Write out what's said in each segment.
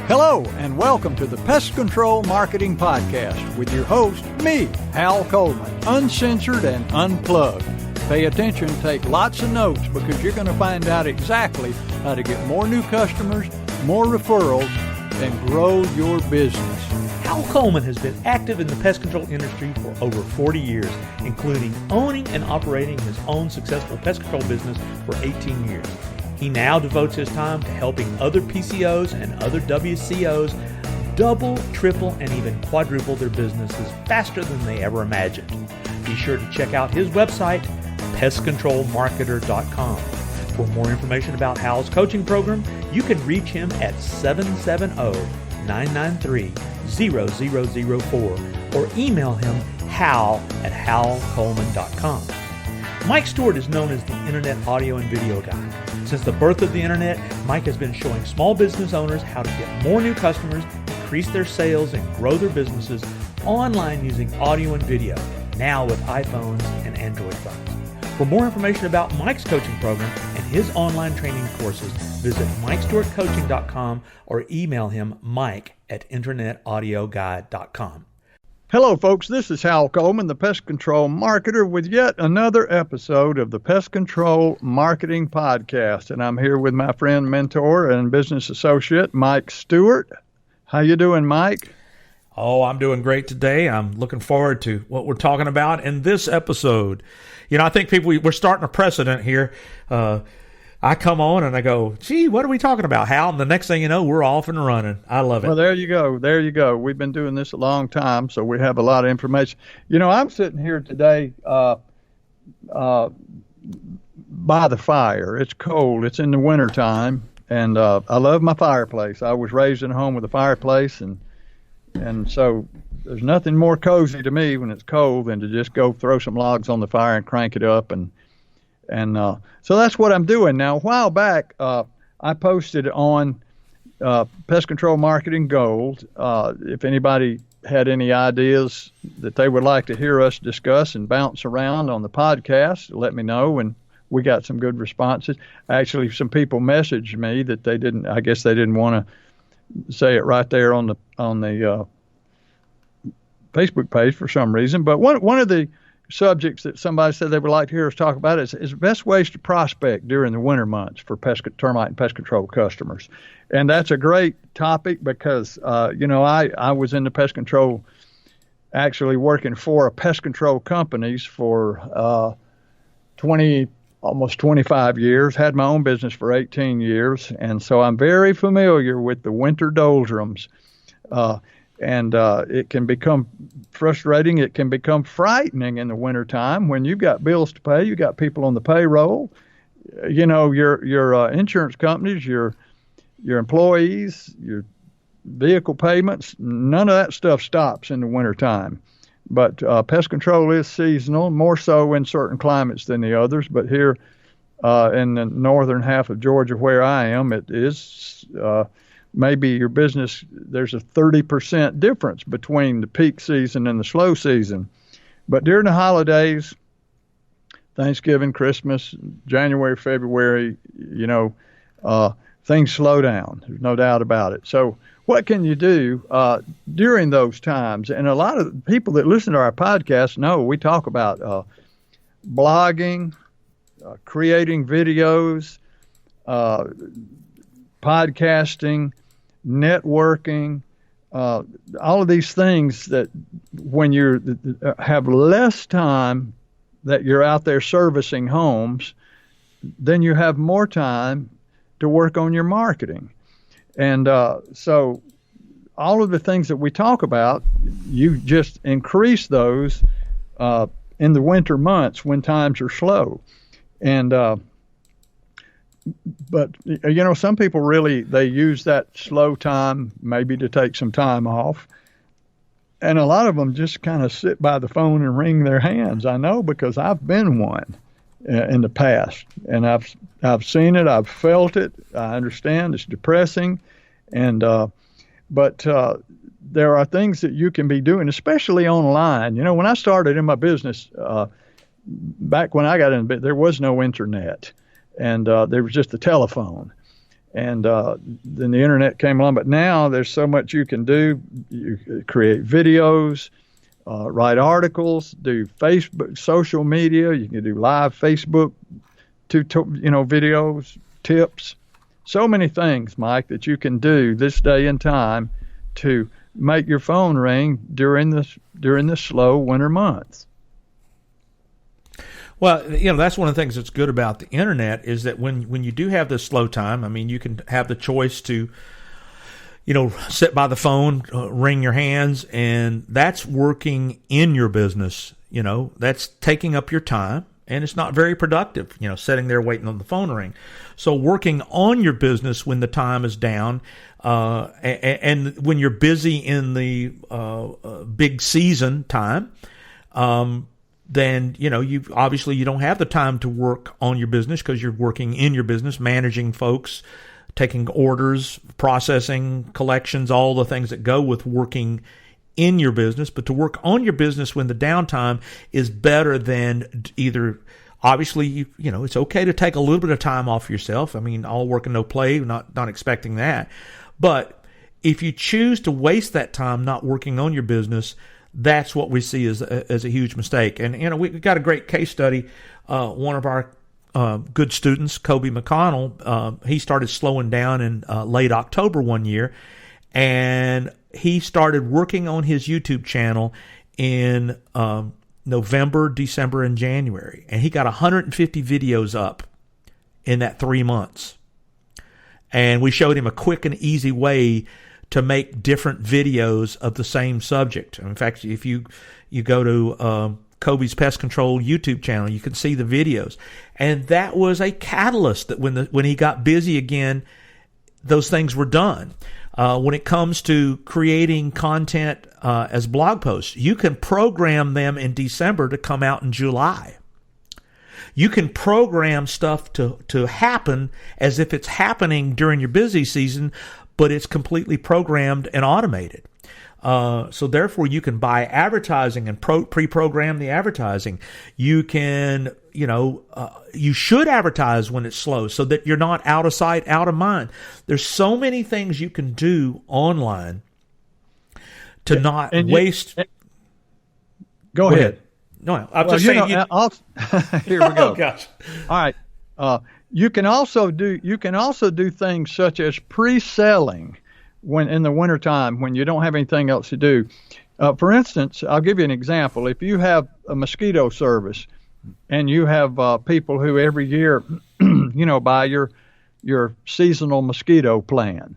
Hello, and welcome to the Pest Control Marketing Podcast with your host, me, Hal Coleman, uncensored and unplugged. Pay attention, take lots of notes, because you're going to find out exactly how to get more new customers, more referrals, and grow your business. Hal Coleman has been active in the pest control industry for over 40 years, including owning and operating his own successful pest control business for 18 years. He now devotes his time to helping other PCOs and other WCOs double, triple, and even quadruple their businesses faster than they ever imagined. Be sure to check out his website, pestcontrolmarketer.com. For more information about Hal's coaching program, you can reach him at 770-993-0004 or email him hal@halcoleman.com. Mike Stewart is known as the Internet audio and video guy. Since the birth of the Internet, Mike has been showing small business owners how to get more new customers, increase their sales, and grow their businesses online using audio and video, now with iPhones and Android phones. For more information about Mike's coaching program and his online training courses, visit MikeStewartCoaching.com or email him mike@internetaudioguide.com. Hello, folks. This is Hal Coleman, the Pest Control Marketer, with yet another episode of the Pest Control Marketing Podcast. And I'm here with my friend, mentor, and business associate, Mike Stewart. How you doing, Mike? Oh, I'm doing great today. I'm looking forward to what we're talking about in this episode. You know, I think we're starting a precedent here. I come on and I go, gee, what are we talking about, Hal? And the next thing you know, we're off and running. I love it. Well, there you go. There you go. We've been doing this a long time, so we have a lot of information. You know, I'm sitting here today by the fire. It's cold. It's in the wintertime, and I love my fireplace. I was raised in a home with a fireplace, and so there's nothing more cozy to me when it's cold than to just go throw some logs on the fire and crank it up. And so that's what I'm doing now. A while back, I posted on Pest Control Marketing Gold. If anybody had any ideas that they would like to hear us discuss and bounce around on the podcast, let me know. And we got some good responses. Actually, some people messaged me that they didn't want to say it right there on the Facebook page for some reason. But one of the subjects that somebody said they would like to hear us talk about is best ways to prospect during the winter months for termite and pest control customers. And that's a great topic because, I was in the pest control, actually working for a pest control companies for almost 25 years, had my own business for 18 years. And so I'm very familiar with the winter doldrums. And it can become frustrating. It can become frightening in the wintertime when you've got bills to pay. You got people on the payroll. You know, your insurance companies, your employees, your vehicle payments. None of that stuff stops in the wintertime. But pest control is seasonal, more so in certain climates than the others. But here in the northern half of Georgia, where I am, it is. Maybe your business, there's a 30% difference between the peak season and the slow season. But during the holidays, Thanksgiving, Christmas, January, February, things slow down. There's no doubt about it. So what can you do during those times? And a lot of people that listen to our podcast know we talk about blogging, creating videos, podcasting, networking, all of these things that when you have less time that you're out there servicing homes, then you have more time to work on your marketing. And so all of the things that we talk about, you just increase those in the winter months when times are slow. And but, some people really, they use that slow time maybe to take some time off. And a lot of them just kind of sit by the phone and wring their hands. I know because I've been one in the past. And I've seen it. I've felt it. I understand it's depressing. And but there are things that you can be doing, especially online. When I started in my business, back when I got in, there was no internet. and there was just a telephone. And then the internet came along. But now there's so much you can do. You create videos, write articles, do Facebook, social media. You can do live Facebook, videos, tips. So many things, Mike, that you can do this day and time to make your phone ring during the slow winter months. Well, that's one of the things that's good about the internet is that when you do have this slow time, I mean, you can have the choice to, sit by the phone, wring your hands, and that's working in your business. That's taking up your time, and it's not very productive, sitting there waiting on the phone to ring. So working on your business when the time is down, and when you're busy in the big season time, then, you don't have the time to work on your business because you're working in your business, managing folks, taking orders, processing, collections, all the things that go with working in your business. But to work on your business when the downtime is better than either, obviously, it's okay to take a little bit of time off yourself. I mean, all work and no play, not expecting that. But if you choose to waste that time not working on your business, that's what we see as a huge mistake. And, we got a great case study. One of our good students, Kobe McConnell, he started slowing down in late October one year, and he started working on his YouTube channel in November, December, and January. And he got 150 videos up in that 3 months. And we showed him a quick and easy way to make different videos of the same subject. In fact, if you go to Kobe's Pest Control YouTube channel, you can see the videos. And that was a catalyst that when he got busy again, those things were done. When it comes to creating content as blog posts, you can program them in December to come out in July. You can program stuff to happen as if it's happening during your busy season, but it's completely programmed and automated. So therefore, you can buy advertising and pre-program the advertising. You can, you should advertise when it's slow so that you're not out of sight, out of mind. There's so many things you can do online to not waste. Go ahead. No, I'm just saying. Here we go. Oh, gosh. All right. You can also do things such as pre-selling when in the wintertime when you don't have anything else to do. For instance, I'll give you an example. If you have a mosquito service and you have people who every year, buy your seasonal mosquito plan,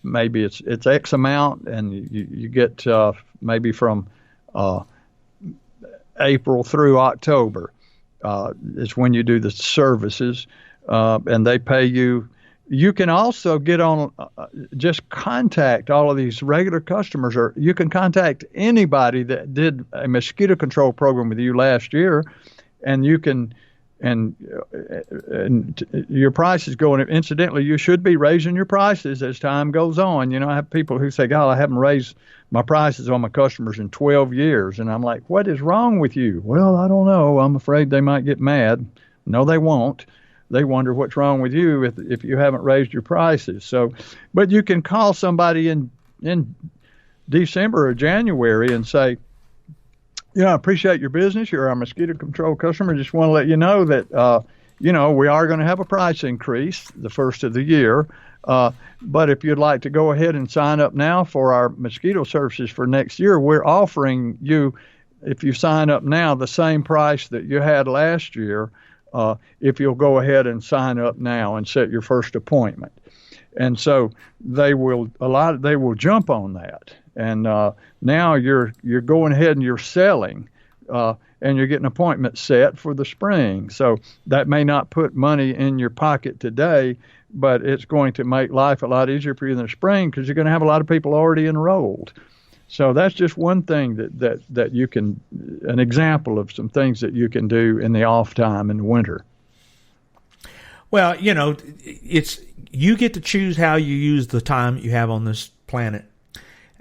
maybe it's X amount, and you get maybe from April through October. Is when you do the services, and they pay you. You can also get on, just contact all of these regular customers, or you can contact anybody that did a mosquito control program with you last year, and you can, and your price is going. Incidentally, you should be raising your prices as time goes on. I have people who say, "God, I haven't raised my prices on my customers in 12 years," and I'm like, "What is wrong with you?" "Well, I don't know. I'm afraid they might get mad." No, they won't. They wonder what's wrong with you if you haven't raised your prices. So, but you can call somebody in December or January and say, I appreciate your business. You're our mosquito control customer. Just want to let you know that, we are going to have a price increase the first of the year. But if you'd like to go ahead and sign up now for our mosquito services for next year, we're offering you, if you sign up now, the same price that you had last year. If you'll go ahead and sign up now and set your first appointment. And so they will jump on that. And now you're going ahead and you're selling, and you're getting appointments set for the spring. So that may not put money in your pocket today, but it's going to make life a lot easier for you in the spring because you're going to have a lot of people already enrolled. So that's just one thing that you can, an example of some things that you can do in the off time in the winter. Well, it's, you get to choose how you use the time you have on this planet.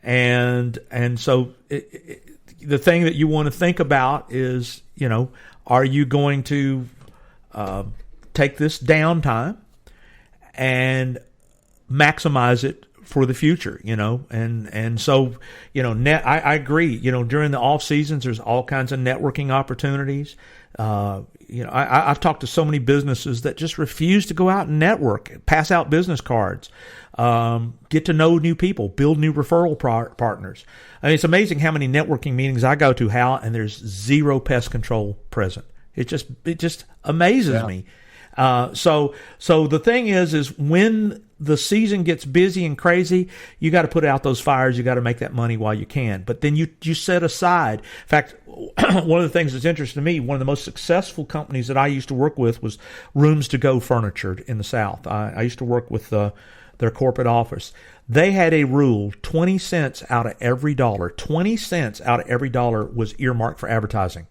And so the thing that you want to think about is, are you going to take this downtime and maximize it for the future, and so, I agree, during the off seasons, there's all kinds of networking opportunities. I've talked to so many businesses that just refuse to go out and network, pass out business cards, get to know new people, build new referral partners. I mean, it's amazing how many networking meetings I go to, Hal, and there's zero pest control present. It just amazes me. So the thing is when the season gets busy and crazy, you got to put out those fires. You got to make that money while you can. But then you set aside. In fact, one of the things that's interesting to me, one of the most successful companies that I used to work with was Rooms to Go Furniture in the South. I used to work with their corporate office. They had a rule: 20 cents out of every dollar. 20 cents out of every dollar was earmarked for advertising.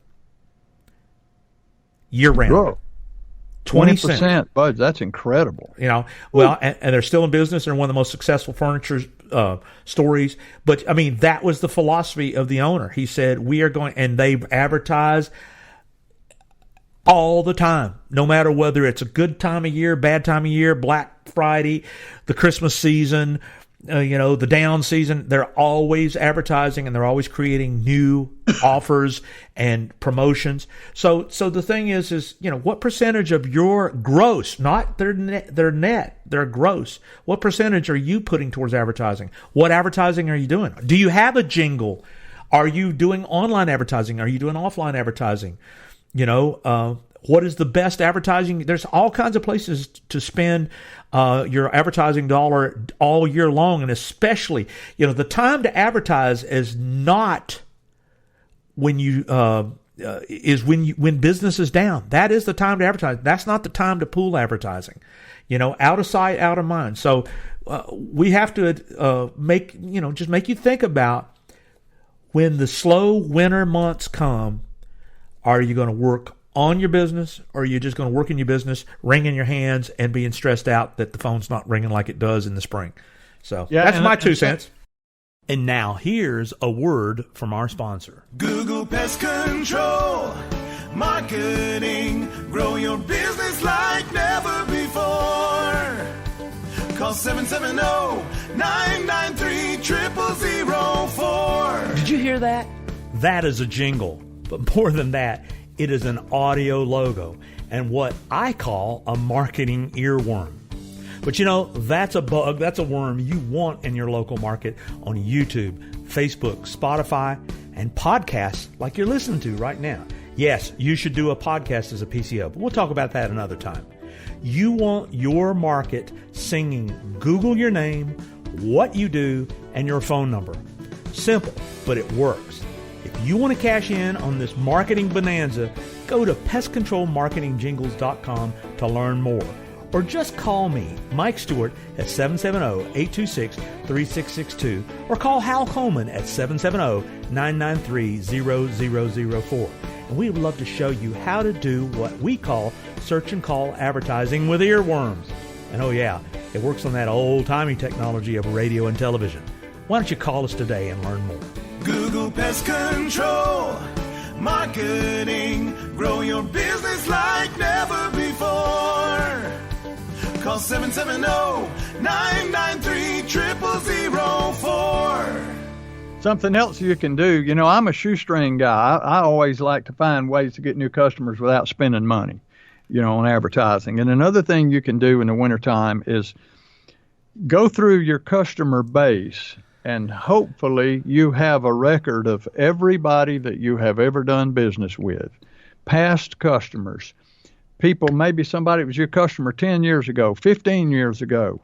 Year round. Whoa. 20%, Bud, that's incredible. And they're still in business. They're one of the most successful furniture stories. But, I mean, that was the philosophy of the owner. He said, we are going, and they advertise all the time, no matter whether it's a good time of year, bad time of year, Black Friday, the Christmas season, the down season. They're always advertising, and they're always creating new offers and promotions. So the thing is, what percentage of your gross, not their net, their gross, what percentage are you putting towards advertising? What advertising are you doing? Do you have a jingle? Are you doing online advertising? Are you doing offline advertising? What is the best advertising? There's all kinds of places to spend your advertising dollar all year long, and especially, the time to advertise is not when when business is down. That is the time to advertise. That's not the time to pool advertising. Out of sight, out of mind. So we have to make you think about, when the slow winter months come, are you going to work on your business, or are you just going to work in your business, wringing your hands and being stressed out that the phone's not ringing like it does in the spring? So that's my 2 cents. And now here's a word from our sponsor. Google Pest Control Marketing. Grow your business like never before. Call 770-993-0004. Did you hear that? That is a jingle. But more than that, it is an audio logo and what I call a marketing earworm. But that's a bug, that's a worm you want in your local market on YouTube, Facebook, Spotify, and podcasts like you're listening to right now. Yes, you should do a podcast as a PCO, but we'll talk about that another time. You want your market singing Google your name, what you do, and your phone number. Simple, but it works. If you want to cash in on this marketing bonanza, go to pestcontrolmarketingjingles.com to learn more. Or just call me, Mike Stewart, at 770-826-3662, or call Hal Coleman at 770-993-0004. And we would love to show you how to do what we call search and call advertising with earworms. And oh yeah, it works on that old-timey technology of radio and television. Why don't you call us today and learn more? Google Pest Control Marketing. Grow your business like never before. Call 770-993-0004. Something else you can do, I'm a shoestring guy. I always like to find ways to get new customers without spending money, on advertising. And another thing you can do in the wintertime is go through your customer base, and hopefully you have a record of everybody that you have ever done business with, past customers. People, maybe somebody was your customer 10 years ago, 15 years ago.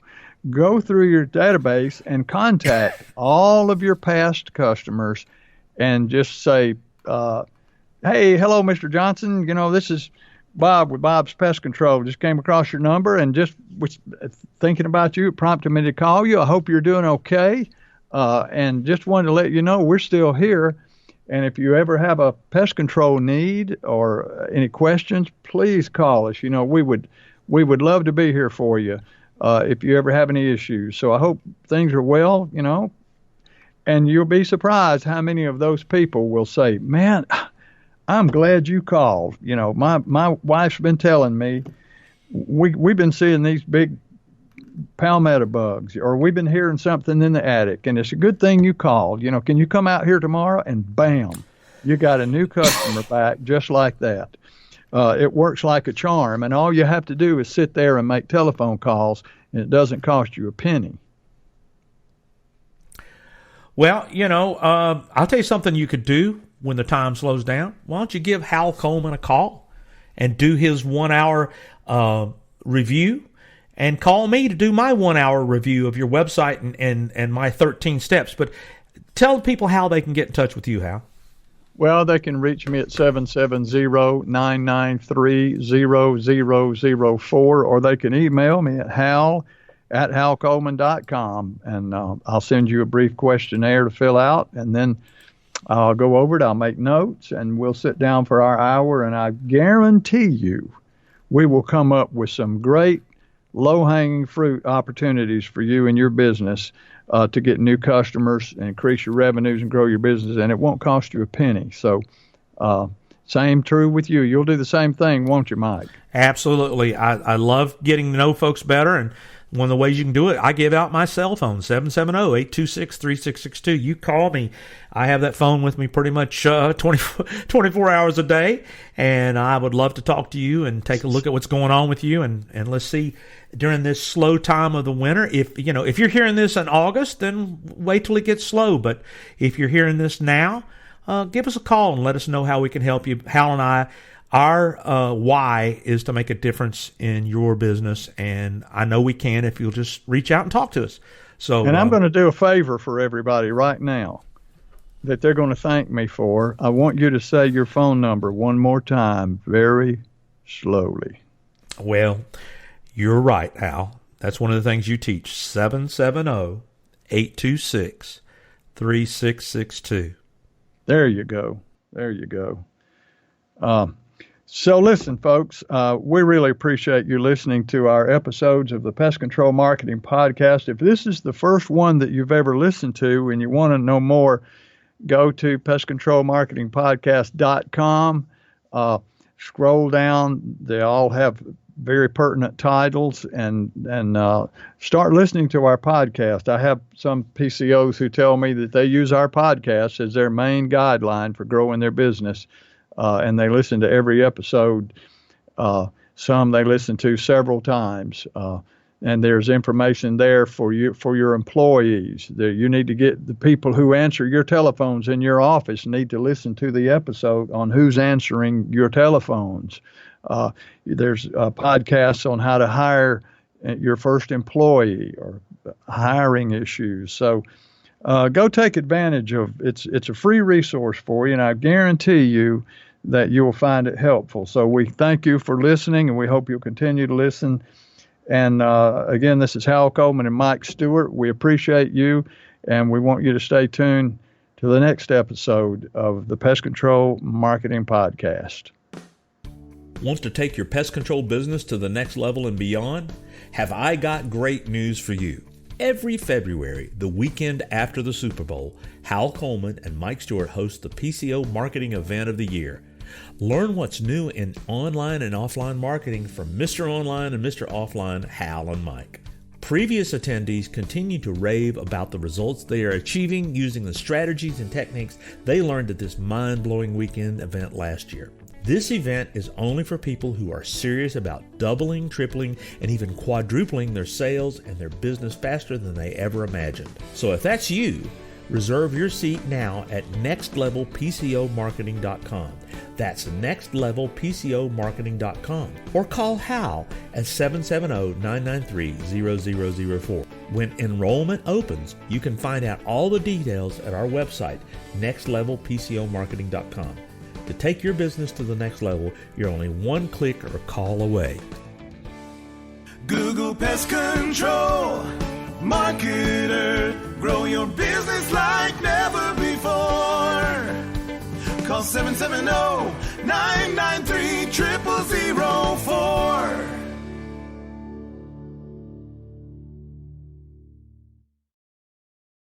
Go through your database and contact all of your past customers and just say, hey, hello, Mr. Johnson. This is Bob with Bob's Pest Control. Just came across your number and just was thinking about you. It prompted me to call you. I hope you're doing okay. And just wanted to let you know we're still here. And if you ever have a pest control need or any questions, please call us. We would love to be here for you if you ever have any issues. So I hope things are well, and you'll be surprised how many of those people will say, man, I'm glad you called. My wife's been telling me we've been seeing these big palmetto bugs, or we've been hearing something in the attic, and it's a good thing you called. Can you come out here tomorrow? And bam, you got a new customer back just like that. It works like a charm, and all you have to do is sit there and make telephone calls, and it doesn't cost you a penny. Well, I'll tell you something you could do when the time slows down. Why don't you give Hal Coleman a call and do his 1 hour review, and call me to do my 1 hour review of your website and my 13 steps. But tell people how they can get in touch with you, Hal. Well, they can reach me at 770-993-0004, or they can email me at hal@halcoleman.com, and I'll send you a brief questionnaire to fill out, and then I'll go over it, I'll make notes, and we'll sit down for our hour, and I guarantee you we will come up with some great low-hanging fruit opportunities for you and your business to get new customers and increase your revenues and grow your business, and it won't cost you a penny. So same true with you. You'll do the same thing, won't you, Mike? Absolutely. I love getting to know folks better, and one of the ways you can do it, I give out my cell phone, 770-826-3662. You call me. I have that phone with me pretty much 24 hours a day, and I would love to talk to you and take a look at what's going on with you, and let's see during this slow time of the winter. If you're hearing this in August, then wait till it gets slow. But if you're hearing this now, give us a call and let us know how we can help you. Hal and I, our why is to make a difference in your business, and I know we can if you'll just reach out and talk to us. So, and I'm going to do a favor for everybody right now that they're going to thank me for. I want you to say your phone number one more time, very slowly. Well, you're right, Hal. That's one of the things you teach. 770-826-3662. There you go. There you go. So listen, folks, we really appreciate you listening to our episodes of the Pest Control Marketing Podcast. If this is the first one that you've ever listened to and you want to know more, go to pestcontrolmarketingpodcast.com. Scroll down. They all have very pertinent titles, and start listening to our podcast. I have some PCOs who tell me that they use our podcast as their main guideline for growing their business. And they listen to every episode. Some they listen to several times. And there's information there for your employees. You need to get the people who answer your telephones in your office need to listen to the episode on who's answering your telephones. There's podcasts on how to hire your first employee or hiring issues. So go take advantage of it. It's a free resource for you, and I guarantee you that you will find it helpful. So we thank you for listening, and we hope you'll continue to listen. And again, this is Hal Coleman and Mike Stewart. We appreciate you, and we want you to stay tuned to the next episode of the Pest Control Marketing Podcast. Want to take your pest control business to the next level and beyond? Have I got great news for you? Every February, the weekend after the Super Bowl, Hal Coleman and Mike Stewart host the PCO Marketing Event of the Year. Learn what's new in online and offline marketing from Mr. Online and Mr. Offline, Hal and Mike. Previous attendees continue to rave about the results they are achieving using the strategies and techniques they learned at this mind-blowing weekend event last year. This event is only for people who are serious about doubling, tripling, and even quadrupling their sales and their business faster than they ever imagined. So if that's you, reserve your seat now at nextlevelpcomarketing.com. That's nextlevelpcomarketing.com. Or call Hal at 770-993-0004. When enrollment opens, you can find out all the details at our website, nextlevelpcomarketing.com. To take your business to the next level, you're only one click or call away. Google Pest Control Marketer. Grow your business like never before. Call 770-993-0004.